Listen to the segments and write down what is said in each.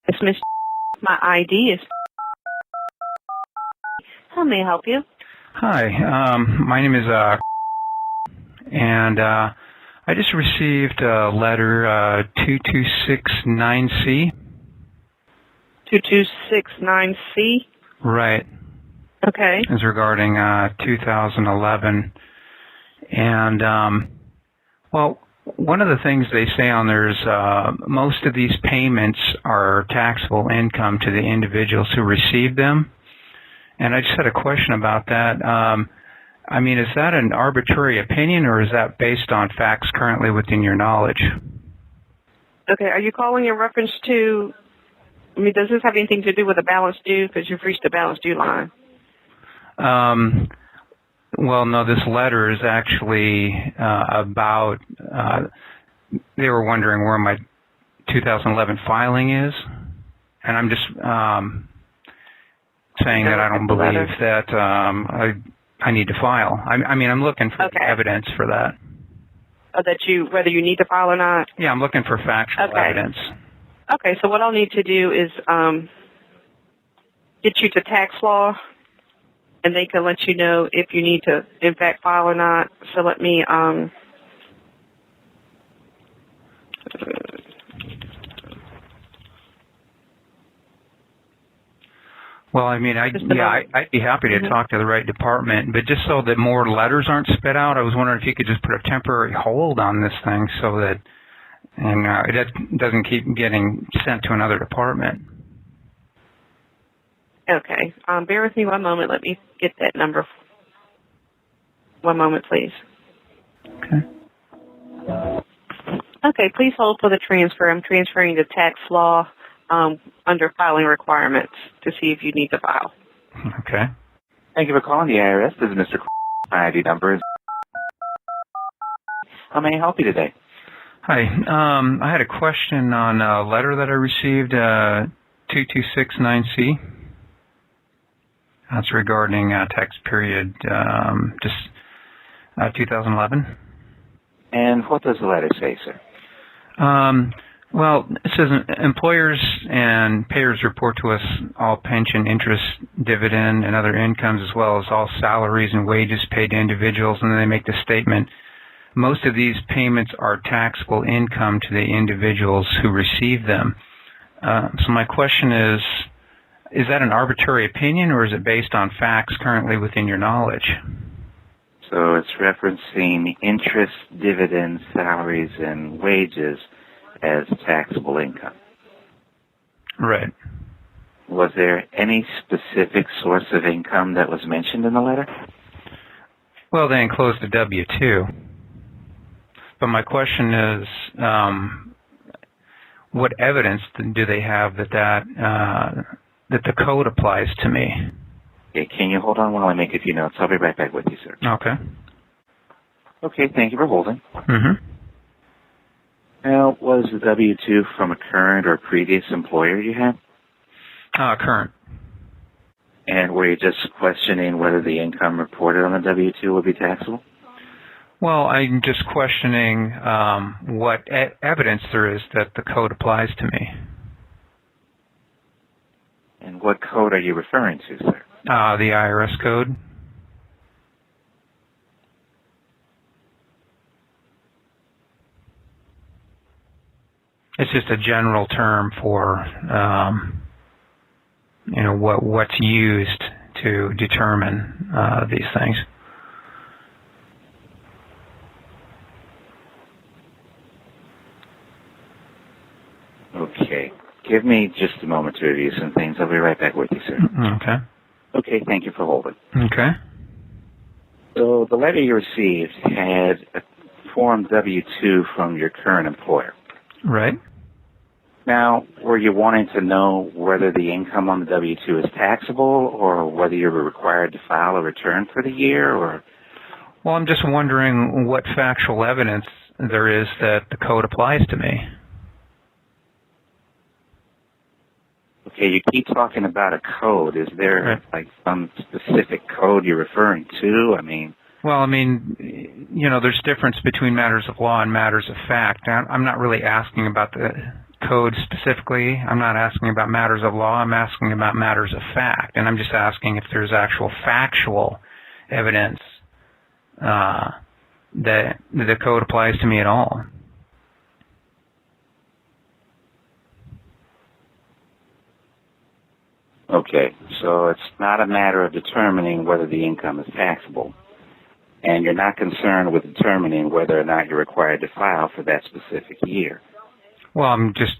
It's Miss. My ID is. How may I help you? Hi, my name is and I just received letter 2269C. 2269C. Right. Okay. It's regarding 2011, and well, one of the things they say on there is most of these payments are taxable income to the individuals who receive them. And I just had a question about that. I mean, is that an arbitrary opinion, or is that based on facts currently within your knowledge? Okay. Are you calling in reference to? I mean, does this have anything to do with a balance due? Because you've reached the balance due line. Well, no. This letter is actually about. They were wondering where my 2011 filing is, and I'm just saying that I don't believe that I need to file. I mean, I'm looking for evidence for that. Whether you need to file or not? Yeah, I'm looking for factual evidence. Okay, so what I'll need to do is get you to tax law, and they can let you know if you need to, in fact, file or not. So let me Well, I mean, I'd be happy to talk to the right department, but just so that more letters aren't spit out, I was wondering if you could just put a temporary hold on this thing so that it doesn't keep getting sent to another department. Okay. Bear with me one moment. Let me get that number. One moment, please. Okay. Okay, please hold for the transfer. I'm transferring to tax law under filing requirements to see if you need to file. Okay. Thank you for calling the IRS. This is Mr. My ID number is. How may I help you today? Hi. I had a question on a letter that I received, 2269C. That's regarding tax period 2011. And what does the letter say, sir? Well, it says employers and payers report to us all pension, interest, dividend, and other incomes, as well as all salaries and wages paid to individuals, and then they make the statement, most of these payments are taxable income to the individuals who receive them. So my question is that an arbitrary opinion, or is it based on facts currently within your knowledge? So it's referencing interest, dividends, salaries, and wages as taxable income. Right. Was there any specific source of income that was mentioned in the letter? Well, they enclosed a W-2. But my question is, what evidence do they have that the code applies to me? Okay, can you hold on while I make a few notes? I'll be right back with you, sir. Okay. Okay, thank you for holding. Mm-hmm. Now, was the W-2 from a current or previous employer you had? Current. And were you just questioning whether the income reported on the W-2 would be taxable? Well, I'm just questioning what evidence there is that the code applies to me. And what code are you referring to, sir? The IRS code. It's just a general term for, what's used to determine these things. Okay. Give me just a moment to review some things. I'll be right back with you, sir. Okay. Okay, thank you for holding. Okay. So the letter you received had a Form W-2 from your current employer. Right. Now, were you wanting to know whether the income on the W-2 is taxable or whether you were required to file a return for the year? Or? Well, I'm just wondering what factual evidence there is that the code applies to me. Okay, you keep talking about a code. Is there some specific code you're referring to? Well, there's difference between matters of law and matters of fact. I'm not really asking about the code specifically. I'm not asking about matters of law. I'm asking about matters of fact. And I'm just asking if there's actual factual evidence that the code applies to me at all. Okay, so it's not a matter of determining whether the income is taxable, and you're not concerned with determining whether or not you're required to file for that specific year. Well, I'm just,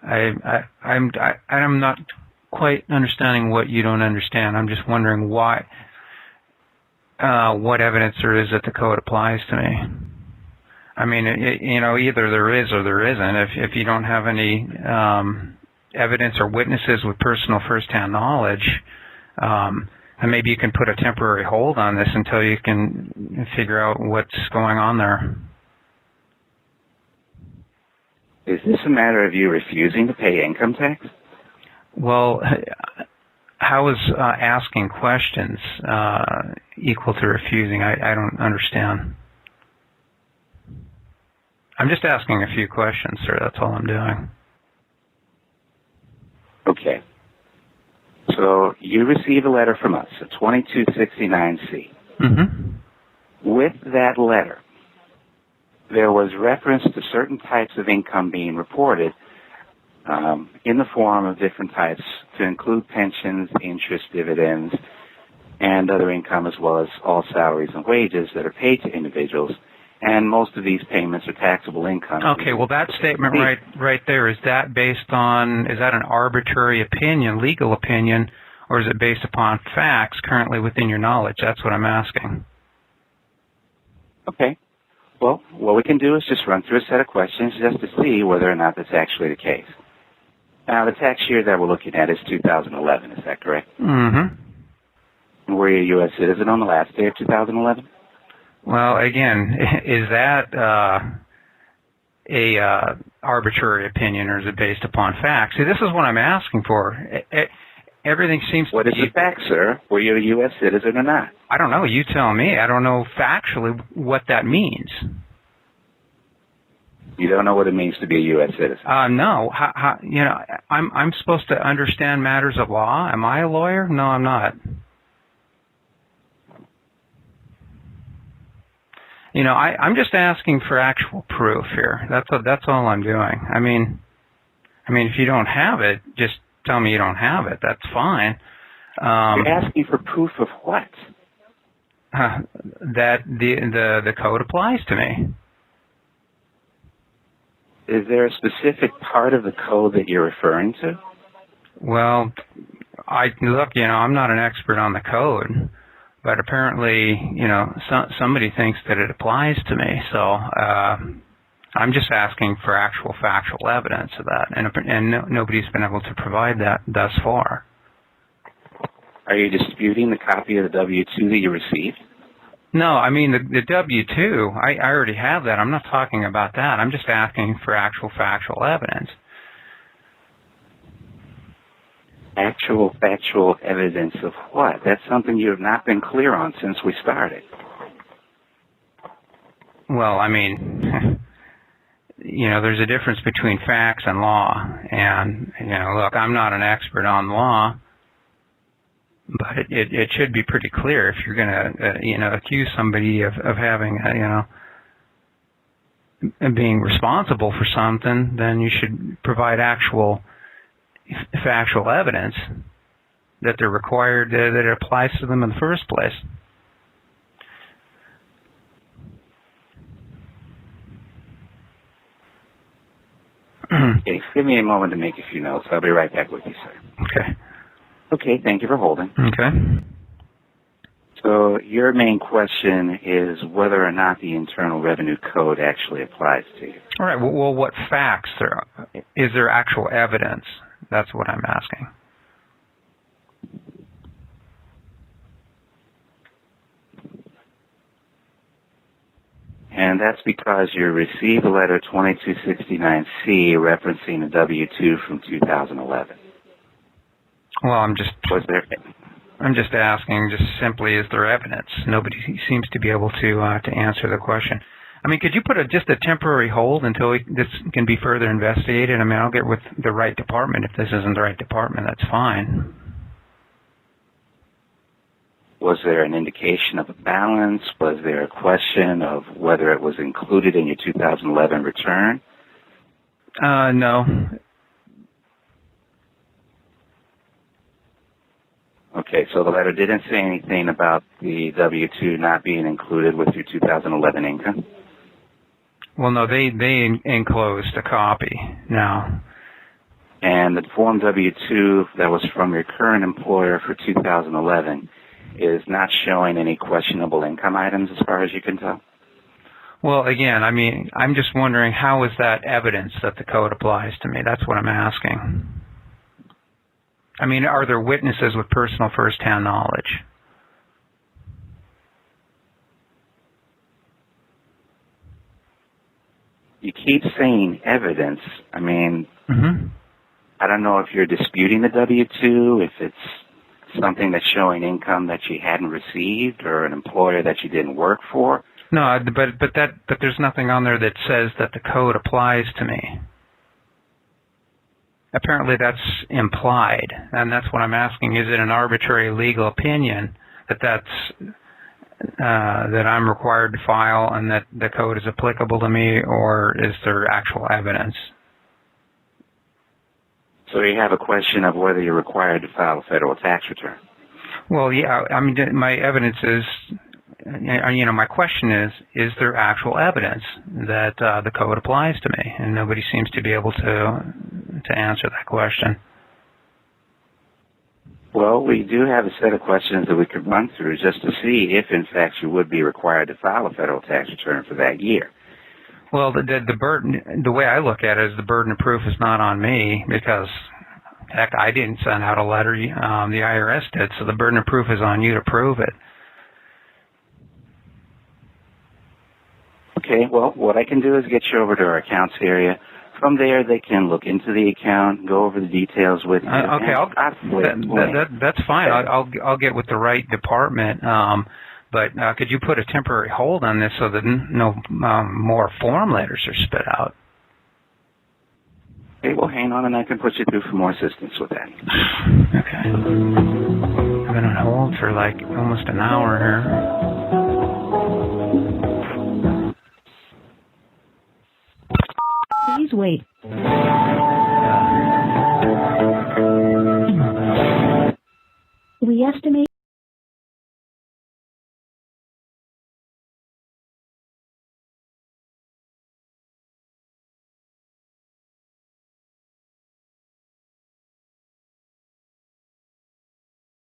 I'm not quite understanding what you don't understand. I'm just wondering why, what evidence there is that the code applies to me. I mean, either there is or there isn't. If you don't have any evidence or witnesses with personal first-hand knowledge, and maybe you can put a temporary hold on this until you can figure out what's going on there. Is this a matter of you refusing to pay income tax? Well, how is asking questions equal to refusing? I don't understand. I'm just asking a few questions, sir. That's all I'm doing. Okay. So you receive a letter from us, a 2269C. Mm-hmm. With that letter, there was reference to certain types of income being reported in the form of different types to include pensions, interest, dividends, and other income, as well as all salaries and wages that are paid to individuals. And most of these payments are taxable income. Okay, well, that statement right there, is that an arbitrary opinion, legal opinion, or is it based upon facts currently within your knowledge? That's what I'm asking. Okay. Well, what we can do is just run through a set of questions just to see whether or not that's actually the case. Now, the tax year that we're looking at is 2011, is that correct? Mm-hmm. And were you a U.S. citizen on the last day of 2011? Well, again, is that a arbitrary opinion, or is it based upon facts? See, this is what I'm asking for. Everything seems to be... What is the fact, sir? Were you a U.S. citizen or not? I don't know. You tell me. I don't know factually what that means. You don't know what it means to be a U.S. citizen? No. I'm supposed to understand matters of law. Am I a lawyer? No, I'm not. I'm just asking for actual proof here. That's all I'm doing. I mean, if you don't have it, just tell me you don't have it. That's fine. You're asking for proof of what? That the code applies to me. Is there a specific part of the code that you're referring to? Well, I'm not an expert on the code, but apparently, somebody thinks that it applies to me. So I'm just asking for actual factual evidence of that, and nobody's been able to provide that thus far. Are you disputing the copy of the W-2 that you received? No, I mean the W-2, I already have that. I'm not talking about that. I'm just asking for actual factual evidence. Actual factual evidence of what? That's something you have not been clear on since we started. Well, I mean, there's a difference between facts and law. And, look, I'm not an expert on law, but it should be pretty clear if you're going to, accuse somebody of having, being responsible for something, then you should provide actual factual evidence that they're required, that it applies to them in the first place. Okay, give me a moment to make a few notes. I'll be right back with you, sir. Okay. Okay, thank you for holding. Okay. So your main question is whether or not the Internal Revenue Code actually applies to you. All right. Well, what facts is there actual evidence? That's what I'm asking. And that's because you received a letter 2269C referencing a W-2 from 2011. Well, I'm just asking, just simply, is there evidence? Nobody seems to be able to answer the question. I mean, could you put just a temporary hold until this can be further investigated? I mean, I'll get with the right department. If this isn't the right department, that's fine. Was there an indication of a balance? Was there a question of whether it was included in your 2011 return? No. Okay, so the letter didn't say anything about the W-2 not being included with your 2011 income? Well, no, they enclosed a copy now. And the Form W-2 that was from your current employer for 2011 is not showing any questionable income items as far as you can tell? Well, again, I mean, I'm just wondering how is that evidence that the code applies to me? That's what I'm asking. I mean, are there witnesses with personal first-hand knowledge? You keep saying evidence. I mean, I don't know if you're disputing the W-2, if it's something that's showing income that you hadn't received or an employer that you didn't work for. No, but there's nothing on there that says that the code applies to me. Apparently that's implied, and that's what I'm asking. Is it an arbitrary legal opinion that I'm required to file and that the code is applicable to me, or is there actual evidence? So you have a question of whether you're required to file a federal tax return. Well, yeah, I mean, my evidence is, my question is there actual evidence that the code applies to me? And nobody seems to be able to answer that question. Well, we do have a set of questions that we could run through just to see if, in fact, you would be required to file a federal tax return for that year. Well, the burden, the way I look at it is the burden of proof is not on me because, heck, I didn't send out a letter. The IRS did, so the burden of proof is on you to prove it. Okay, well, what I can do is get you over to our accounts area. From there, they can look into the account, go over the details with you. That's fine. I'll get with the right department. But could you put a temporary hold on this so that no more form letters are spit out? Okay, well, hang on, and I can put you through for more assistance with that. Okay. I've been on hold for like almost an hour here. Please wait. We estimate